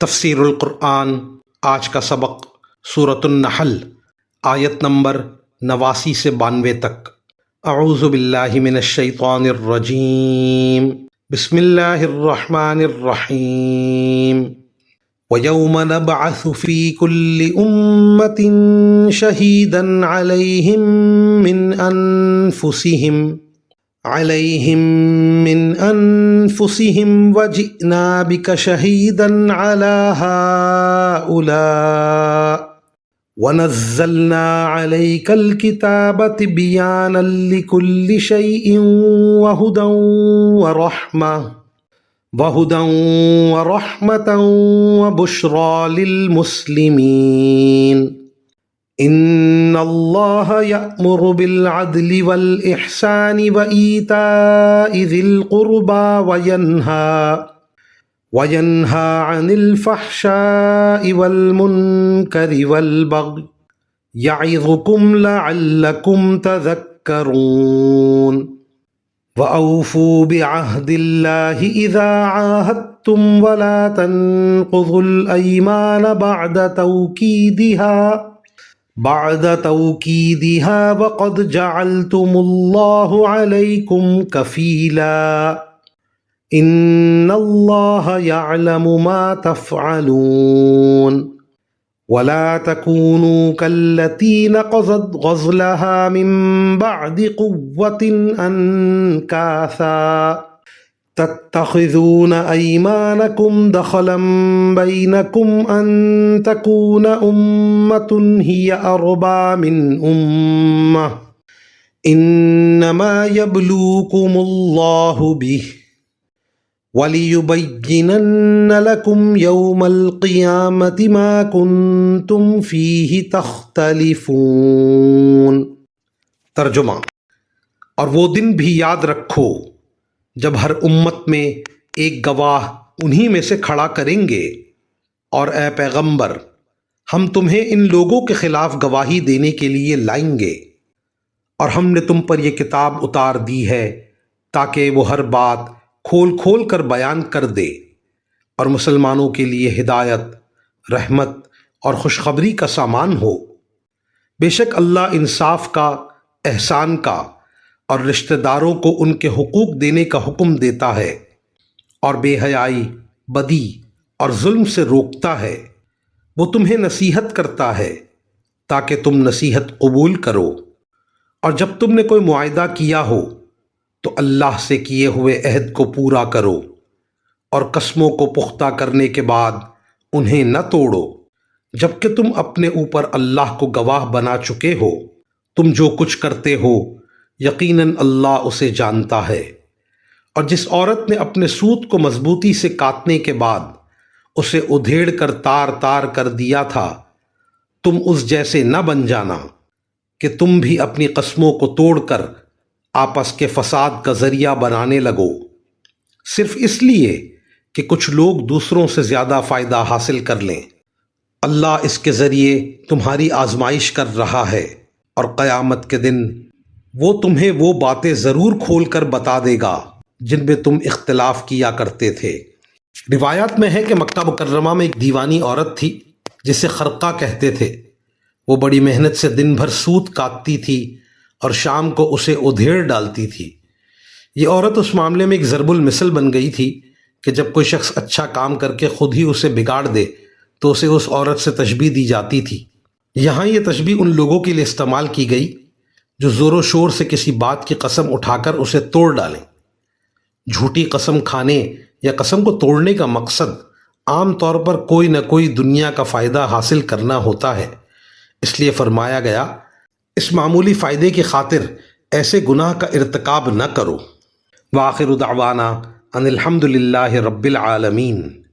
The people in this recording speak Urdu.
تفسیر القرآن آج کا سبق سورۃ النحل آیت نمبر 89 سے 92 تک۔ اعوذ باللہ من الشیطان الرجیم، بسم اللہ الرحمن الرحیم۔ وَيَوْمَ نَبْعَثُ فِي كُلِّ أُمَّةٍ شَهِيدًا عَلَيْهِمْ مِنْ أَنفُسِهِمْ وَجِئْنَا بِكَ شَهِيدًا عَلَى هَؤُلَاءِ وَنَزَّلْنَا عَلَيْكَ الْكِتَابَ تِبْيَانًا لِكُلِّ شَيْءٍ وَهُدًى وَرَحْمَةً وَبُشْرَى لِلْمُسْلِمِينَ۔ إِنَّ اللَّهَ يَأْمُرُ بِالْعَدْلِ وَالْإِحْسَانِ وَإِيتَاءِ ذِي الْقُرْبَى وَيَنْهَى عَنِ الْفَحْشَاءِ وَالْمُنكَرِ وَالْبَغْيِ يَعِظُكُمْ لَعَلَّكُمْ تَذَكَّرُونَ۔ وَأَوْفُوا بِعَهْدِ اللَّهِ إِذَا عَاهَدتُّمْ وَلَا تَنقُضُوا الْأَيْمَانَ بعد توكيدها وقد جعلتم الله عليكم كفيلا إن الله يعلم ما تفعلون۔ ولا تكونوا كالتي نقضت غزلها من بعد قوة أنكاثا تتخذون أيمانكم دخلا بينكم أن تكون أمة هي أربى من أمة إنما يبلوكم الله به وَلِيُبَيِّنَنَّ لَكُمْ يَوْمَ الْقِيَامَةِ مَا كُنْتُمْ فِيهِ تَخْتَلِفُونَ۔ ترجمہ: اور وہ دن بھی یاد رکھو جب ہر امت میں ایک گواہ انہی میں سے کھڑا کریں گے، اور اے پیغمبر ہم تمہیں ان لوگوں کے خلاف گواہی دینے کے لیے لائیں گے، اور ہم نے تم پر یہ کتاب اتار دی ہے تاکہ وہ ہر بات کھول کھول کر بیان کر دے، اور مسلمانوں کے لیے ہدایت، رحمت اور خوشخبری کا سامان ہو۔ بے شک اللہ انصاف کا، احسان کا اور رشتہ داروں کو ان کے حقوق دینے کا حکم دیتا ہے، اور بے حیائی، بدی اور ظلم سے روکتا ہے۔ وہ تمہیں نصیحت کرتا ہے تاکہ تم نصیحت قبول کرو، اور جب تم نے کوئی معاہدہ کیا ہو تو اللہ سے کیے ہوئے عہد کو پورا کرو، اور قسموں کو پختہ کرنے کے بعد انہیں نہ توڑو، جبکہ تم اپنے اوپر اللہ کو گواہ بنا چکے ہو۔ تم جو کچھ کرتے ہو یقیناً اللہ اسے جانتا ہے۔ اور جس عورت نے اپنے سوت کو مضبوطی سے کاٹنے کے بعد اسے ادھیڑ کر تار تار کر دیا تھا، تم اس جیسے نہ بن جانا کہ تم بھی اپنی قسموں کو توڑ کر آپس کے فساد کا ذریعہ بنانے لگو، صرف اس لیے کہ کچھ لوگ دوسروں سے زیادہ فائدہ حاصل کر لیں۔ اللہ اس کے ذریعے تمہاری آزمائش کر رہا ہے، اور قیامت کے دن وہ تمہیں وہ باتیں ضرور کھول کر بتا دے گا جن میں تم اختلاف کیا کرتے تھے۔ روایات میں ہے کہ مکہ مکرمہ میں ایک دیوانی عورت تھی جسے خرقہ کہتے تھے۔ وہ بڑی محنت سے دن بھر سوت کاٹتی تھی اور شام کو اسے ادھیڑ ڈالتی تھی۔ یہ عورت اس معاملے میں ایک ضرب المثل بن گئی تھی کہ جب کوئی شخص اچھا کام کر کے خود ہی اسے بگاڑ دے تو اسے اس عورت سے تشبیہ دی جاتی تھی۔ یہاں یہ تشبیہ ان لوگوں کے لیے استعمال کی گئی جو زور و شور سے کسی بات کی قسم اٹھا کر اسے توڑ ڈالیں۔ جھوٹی قسم کھانے یا قسم کو توڑنے کا مقصد عام طور پر کوئی نہ کوئی دنیا کا فائدہ حاصل کرنا ہوتا ہے، اس لیے فرمایا گیا اس معمولی فائدے کی خاطر ایسے گناہ کا ارتکاب نہ کرو۔ وآخر دعوانا ان الحمد للہ رب العالمین۔